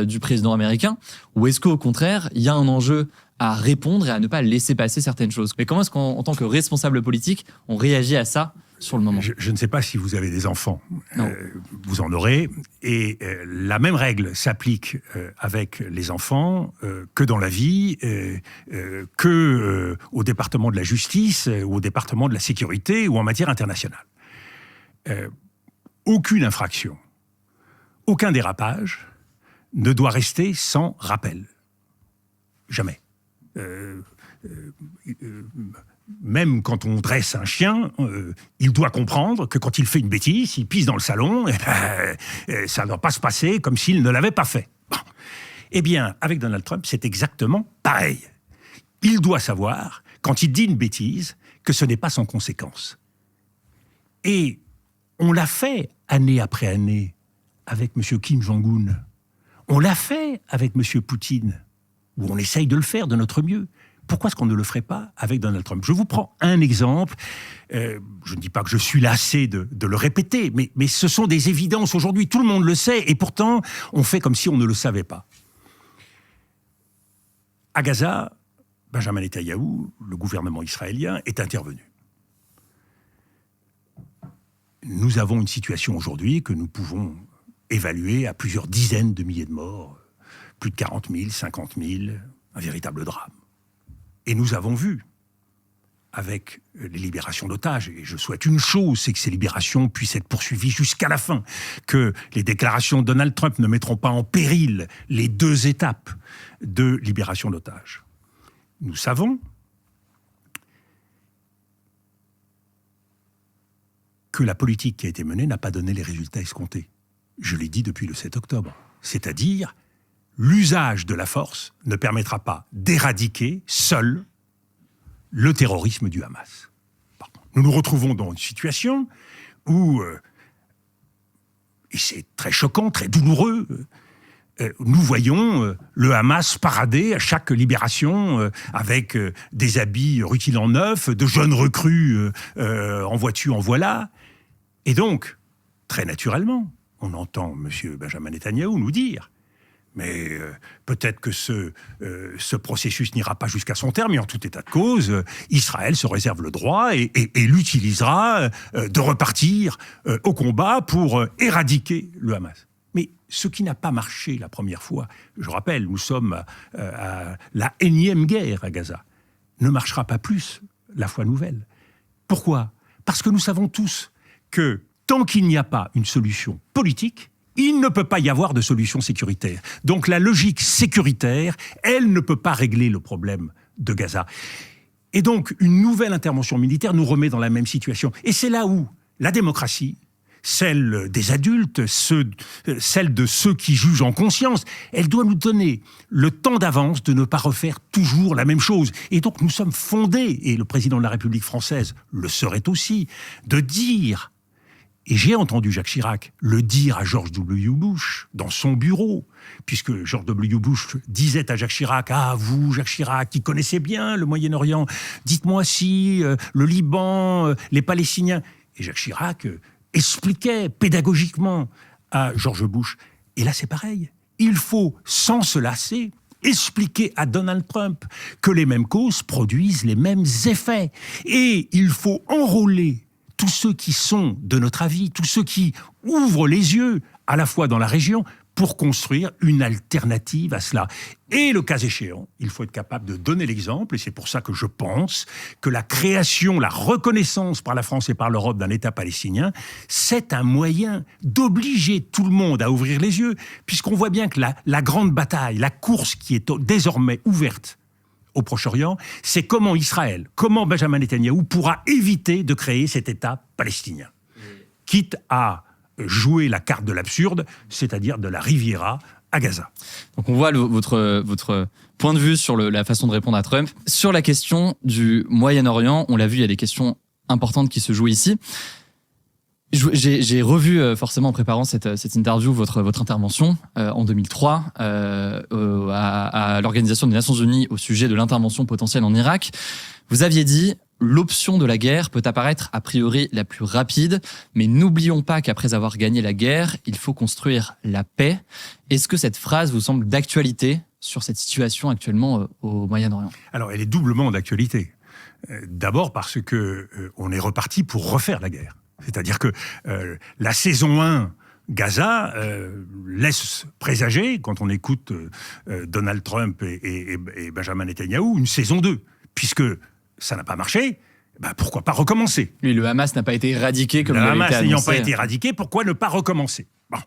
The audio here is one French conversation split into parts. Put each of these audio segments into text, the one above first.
du président américain, ou est-ce qu'au contraire, il y a un enjeu à répondre et à ne pas laisser passer certaines choses? Mais comment est-ce qu'en tant que responsable politique, on réagit à ça sur le moment? Je ne sais pas si vous avez des enfants. Non. Vous en aurez. Et la même règle s'applique avec les enfants que dans la vie, au département de la justice, ou au département de la sécurité, ou en matière internationale. Aucune infraction, aucun dérapage ne doit rester sans rappel. Jamais. Même quand on dresse un chien, il doit comprendre que quand il fait une bêtise, il pisse dans le salon, ça ne doit pas se passer comme s'il ne l'avait pas fait. Bon. Eh bien, avec Donald Trump, c'est exactement pareil. Il doit savoir, quand il dit une bêtise, que ce n'est pas sans conséquence. Et on l'a fait année après année avec M. Kim Jong-un. On l'a fait avec M. Poutine, où on essaye de le faire de notre mieux. Pourquoi est-ce qu'on ne le ferait pas avec Donald Trump? Je vous prends un exemple. Je ne dis pas que je suis lassé de le répéter, mais ce sont des évidences aujourd'hui. Tout le monde le sait, et pourtant, on fait comme si on ne le savait pas. À Gaza, Benjamin Netanyahou, le gouvernement israélien, est intervenu. Nous avons une situation aujourd'hui que nous pouvons évaluer à plusieurs dizaines de milliers de morts, plus de 40 000, 50 000, un véritable drame. Et nous avons vu, avec les libérations d'otages, et je souhaite une chose, c'est que ces libérations puissent être poursuivies jusqu'à la fin, que les déclarations de Donald Trump ne mettront pas en péril les 2 étapes de libération d'otages. Nous savons que la politique qui a été menée n'a pas donné les résultats escomptés. Je l'ai dit depuis le 7 octobre. C'est-à-dire, l'usage de la force ne permettra pas d'éradiquer seul le terrorisme du Hamas. Nous nous retrouvons dans une situation où, et c'est très choquant, très douloureux, nous voyons le Hamas parader à chaque libération avec des habits rutilant neufs, de jeunes recrues en voiture, en voilà. Et donc, très naturellement, on entend M. Benjamin Netanyahou nous dire mais peut-être que ce processus n'ira pas jusqu'à son terme, et en tout état de cause, Israël se réserve le droit et l'utilisera de repartir au combat pour éradiquer le Hamas. Mais ce qui n'a pas marché la première fois, je rappelle, nous sommes à la énième guerre à Gaza, ne marchera pas plus la fois nouvelle. Pourquoi? Parce que nous savons tous que tant qu'il n'y a pas une solution politique, il ne peut pas y avoir de solution sécuritaire. Donc la logique sécuritaire, elle ne peut pas régler le problème de Gaza. Et donc une nouvelle intervention militaire nous remet dans la même situation. Et c'est là où la démocratie, celle des adultes, celle de ceux qui jugent en conscience, elle doit nous donner le temps d'avance de ne pas refaire toujours la même chose. Et donc nous sommes fondés, et le président de la République française le serait aussi, de dire... Et j'ai entendu Jacques Chirac le dire à George W. Bush dans son bureau, puisque George W. Bush disait à Jacques Chirac « Ah, vous, Jacques Chirac, qui connaissez bien le Moyen-Orient, dites-moi si le Liban, les Palestiniens... » Et Jacques Chirac expliquait pédagogiquement à George Bush. Et là, c'est pareil. Il faut, sans se lasser, expliquer à Donald Trump que les mêmes causes produisent les mêmes effets. Et il faut enrôler tous ceux qui sont de notre avis, tous ceux qui ouvrent les yeux, à la fois dans la région, pour construire une alternative à cela. Et le cas échéant, il faut être capable de donner l'exemple, et c'est pour ça que je pense que la création, la reconnaissance par la France et par l'Europe d'un État palestinien, c'est un moyen d'obliger tout le monde à ouvrir les yeux, puisqu'on voit bien que la grande bataille, la course qui est désormais ouverte au Proche-Orient, c'est comment Israël, comment Benjamin Netanyahou pourra éviter de créer cet État palestinien. Quitte à jouer la carte de l'absurde, c'est-à-dire de la Riviera à Gaza. Donc on voit votre point de vue sur la façon de répondre à Trump. Sur la question du Moyen-Orient, on l'a vu, il y a des questions importantes qui se jouent ici. J'ai revu forcément en préparant cette interview votre intervention en 2003 à l'Organisation des Nations Unies au sujet de l'intervention potentielle en Irak. Vous aviez dit l'option de la guerre peut apparaître a priori la plus rapide, mais n'oublions pas qu'après avoir gagné la guerre, il faut construire la paix. Est-ce que cette phrase vous semble d'actualité sur cette situation actuellement au Moyen-Orient ? Alors, elle est doublement d'actualité. D'abord parce que on est reparti pour refaire la guerre. C'est-à-dire que la saison 1 Gaza laisse présager, quand on écoute Donald Trump et Benjamin Netanyahou, une saison 2. Puisque ça n'a pas marché, pourquoi pas recommencer ? Oui, le Hamas n'a pas été éradiqué comme il avait été annoncé. Le Hamas n'ayant pas été éradiqué, pourquoi ne pas recommencer ? Bon.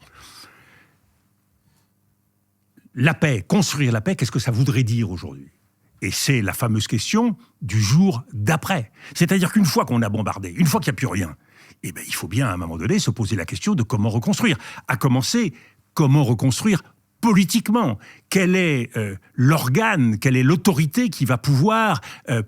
La paix, construire la paix, qu'est-ce que ça voudrait dire aujourd'hui ? Et c'est la fameuse question du jour d'après. C'est-à-dire qu'une fois qu'on a bombardé, une fois qu'il n'y a plus rien, il faut bien à un moment donné se poser la question de comment reconstruire. À commencer, comment reconstruire politiquement. Quel est l'organe, quelle est l'autorité qui va pouvoir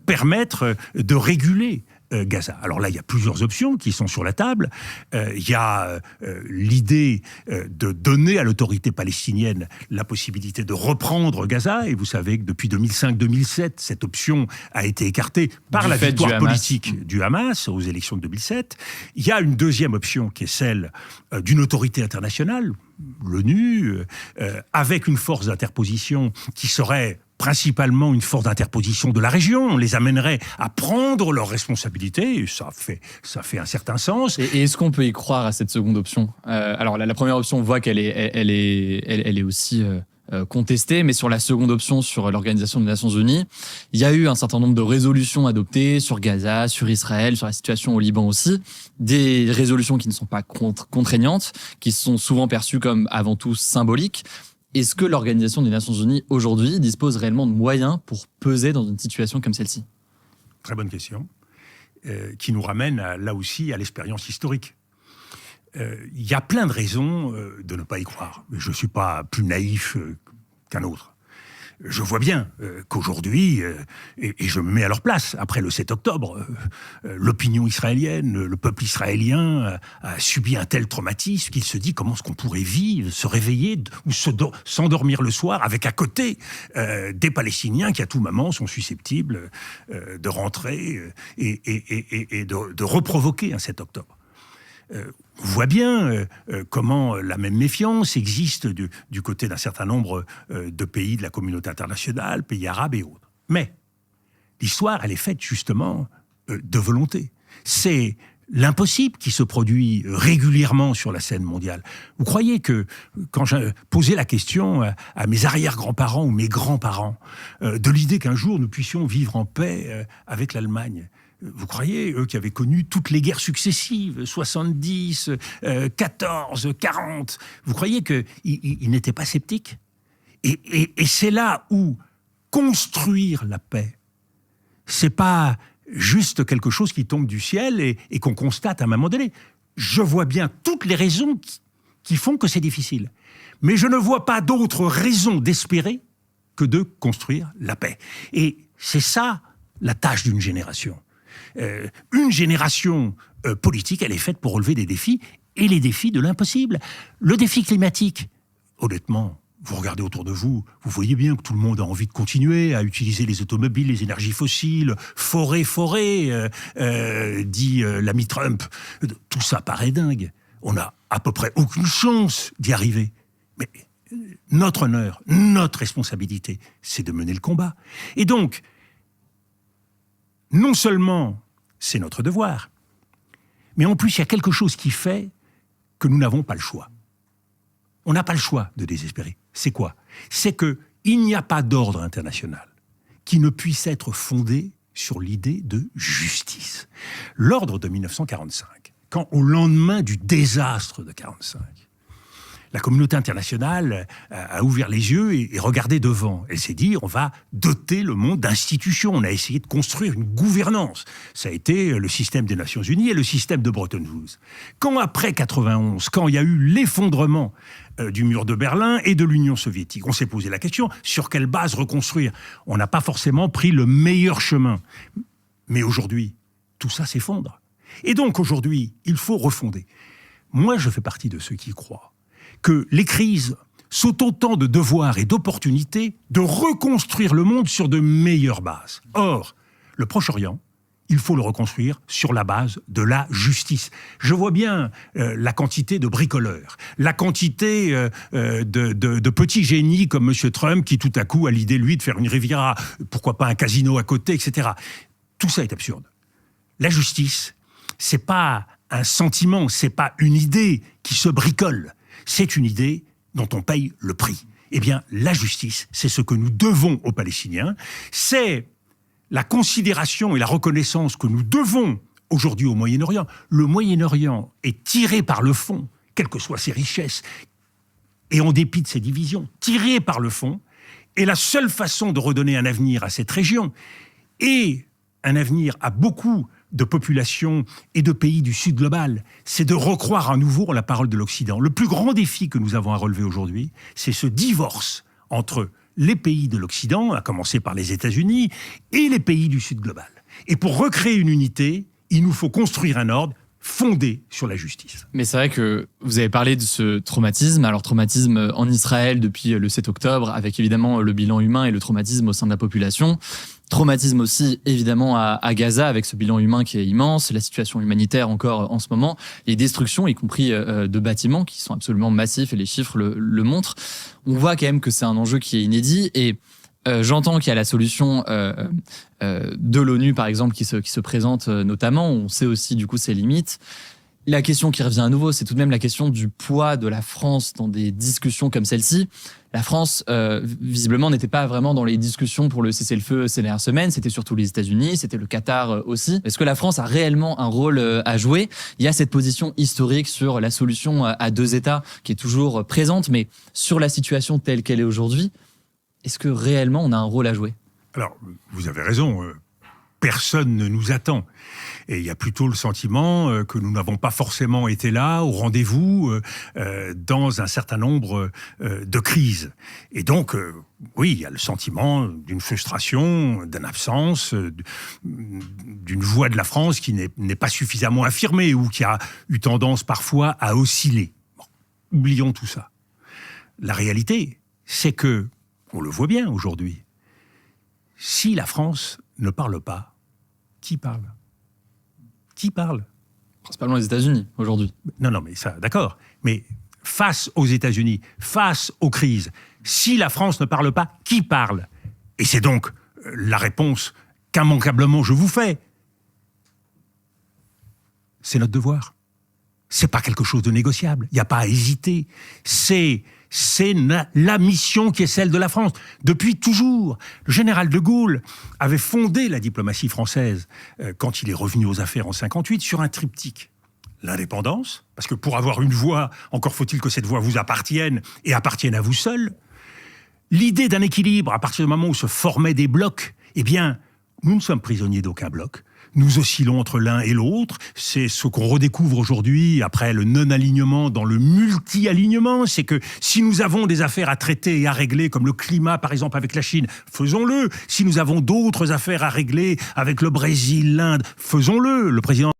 permettre de réguler Gaza. Alors là, il y a plusieurs options qui sont sur la table. Il y a l'idée de donner à l'autorité palestinienne la possibilité de reprendre Gaza. Et vous savez que depuis 2005-2007, cette option a été écartée par la victoire politique du Hamas aux élections de 2007. Il y a une deuxième option qui est celle d'une autorité internationale, l'ONU, avec une force d'interposition qui serait principalement une force d'interposition de la région. On les amènerait à prendre leurs responsabilités, et ça fait un certain sens. Et est-ce qu'on peut y croire à cette seconde option ? Alors la première option, on voit qu'elle est aussi contestée, mais sur la seconde option, sur l'Organisation des Nations Unies, il y a eu un certain nombre de résolutions adoptées sur Gaza, sur Israël, sur la situation au Liban aussi, des résolutions qui ne sont pas contraignantes, qui sont souvent perçues comme avant tout symboliques. Est-ce que l'Organisation des Nations Unies, aujourd'hui, dispose réellement de moyens pour peser dans une situation comme celle-ci ? Très bonne question, qui nous ramène là aussi à l'expérience historique. Il y a plein de raisons de ne pas y croire. Je ne suis pas plus naïf qu'un autre. Je vois bien qu'aujourd'hui, et je me mets à leur place, après le 7 octobre, l'opinion israélienne, le peuple israélien a subi un tel traumatisme qu'il se dit comment est-ce qu'on pourrait vivre, se réveiller ou s'endormir le soir avec à côté des Palestiniens qui à tout moment sont susceptibles de rentrer et de reprovoquer un 7 octobre. On voit bien comment la même méfiance existe du côté d'un certain nombre de pays de la communauté internationale, pays arabes et autres. Mais l'histoire, elle est faite justement de volonté. C'est l'impossible qui se produit régulièrement sur la scène mondiale. Vous croyez que, quand j'ai posé la question à mes arrière-grands-parents ou mes grands-parents, de l'idée qu'un jour nous puissions vivre en paix avec l'Allemagne, vous croyez, eux qui avaient connu toutes les guerres successives, 70, 14, 40, vous croyez qu'ils n'étaient pas sceptiques ? Et c'est là où construire la paix, c'est pas juste quelque chose qui tombe du ciel et qu'on constate à un moment donné. Je vois bien toutes les raisons qui font que c'est difficile. Mais je ne vois pas d'autres raisons d'espérer que de construire la paix. Et c'est ça la tâche d'une génération. Une génération politique, elle est faite pour relever des défis, et les défis de l'impossible. Le défi climatique, honnêtement, vous regardez autour de vous, vous voyez bien que tout le monde a envie de continuer à utiliser les automobiles, les énergies fossiles, forêt, dit l'ami Trump. Tout ça paraît dingue. On n'a à peu près aucune chance d'y arriver. Mais notre honneur, notre responsabilité, c'est de mener le combat. Et donc, non seulement c'est notre devoir, mais en plus il y a quelque chose qui fait que nous n'avons pas le choix. On n'a pas le choix de désespérer. C'est quoi ? C'est qu'il n'y a pas d'ordre international qui ne puisse être fondé sur l'idée de justice. L'ordre de 1945, quand au lendemain du désastre de 1945, la communauté internationale a ouvert les yeux et regardé devant. Elle s'est dit, on va doter le monde d'institutions. On a essayé de construire une gouvernance. Ça a été le système des Nations Unies et le système de Bretton Woods. Quand après 91, quand il y a eu l'effondrement du mur de Berlin et de l'Union soviétique, on s'est posé la question, sur quelle base reconstruire ? On n'a pas forcément pris le meilleur chemin. Mais aujourd'hui, tout ça s'effondre. Et donc aujourd'hui, il faut refonder. Moi, je fais partie de ceux qui croient que les crises sont autant de devoirs et d'opportunités de reconstruire le monde sur de meilleures bases. Or, le Proche-Orient il faut le reconstruire sur la base de la justice. Je vois bien la quantité de bricoleurs, la quantité de petits génies comme M. Trump qui tout à coup a l'idée, lui, de faire une Riviera, pourquoi pas un casino à côté, etc. Tout ça est absurde. La justice, c'est pas un sentiment, c'est pas une idée qui se bricole, c'est une idée dont on paye le prix. Eh bien, la justice, c'est ce que nous devons aux Palestiniens, c'est la considération et la reconnaissance que nous devons aujourd'hui au Moyen-Orient. Le Moyen-Orient est tiré par le fond, quelles que soient ses richesses, et en dépit de ses divisions, tiré par le fond, et la seule façon de redonner un avenir à cette région, et un avenir à beaucoup de populations et de pays du Sud global, c'est de recroire à nouveau en la parole de l'Occident. Le plus grand défi que nous avons à relever aujourd'hui, c'est ce divorce entre les pays de l'Occident, à commencer par les États-Unis, et les pays du Sud global. Et pour recréer une unité, il nous faut construire un ordre fondé sur la justice. Mais c'est vrai que vous avez parlé de ce traumatisme. Alors, traumatisme en Israël depuis le 7 octobre, avec évidemment le bilan humain et le traumatisme au sein de la population. Traumatisme aussi, évidemment, à Gaza, avec ce bilan humain qui est immense, la situation humanitaire encore en ce moment, les destructions, y compris de bâtiments, qui sont absolument massifs, et les chiffres le montrent. On voit quand même que c'est un enjeu qui est inédit, et j'entends qu'il y a la solution de l'ONU, par exemple, qui se présente notamment. On sait aussi, du coup, ses limites. La question qui revient à nouveau, c'est tout de même la question du poids de la France dans des discussions comme celle-ci. La France, visiblement, n'était pas vraiment dans les discussions pour le cessez-le-feu ces dernières semaines. C'était surtout les États-Unis, c'était le Qatar aussi. Est-ce que la France a réellement un rôle à jouer ? Il y a cette position historique sur la solution à deux États qui est toujours présente, mais sur la situation telle qu'elle est aujourd'hui, est-ce que réellement on a un rôle à jouer ? Alors, vous avez raison. Personne ne nous attend. Et il y a plutôt le sentiment que nous n'avons pas forcément été là, au rendez-vous, dans un certain nombre de crises. Et donc, oui, il y a le sentiment d'une frustration, d'une absence, d'une voix de la France qui n'est pas suffisamment affirmée ou qui a eu tendance parfois à osciller. Bon, oublions tout ça. La réalité, c'est que, on le voit bien aujourd'hui, si la France ne parle pas, qui parle ? Qui parle ? Principalement les États-Unis, aujourd'hui. Non, mais ça, d'accord. Mais face aux États-Unis, face aux crises, si la France ne parle pas, qui parle ? Et c'est donc la réponse qu'immanquablement je vous fais. C'est notre devoir. C'est pas quelque chose de négociable. Il n'y a pas à hésiter. C'est la mission qui est celle de la France. Depuis toujours, le général de Gaulle avait fondé la diplomatie française quand il est revenu aux affaires en 1958 sur un triptyque. L'indépendance, parce que pour avoir une voix, encore faut-il que cette voix vous appartienne et appartienne à vous seul. L'idée d'un équilibre, à partir du moment où se formaient des blocs, eh bien, nous ne sommes prisonniers d'aucun bloc. Nous oscillons entre l'un et l'autre. C'est ce qu'on redécouvre aujourd'hui après le non-alignement dans le multi-alignement. C'est que si nous avons des affaires à traiter et à régler, comme le climat par exemple avec la Chine, faisons-le. Si nous avons d'autres affaires à régler avec le Brésil, l'Inde, faisons-le. Le président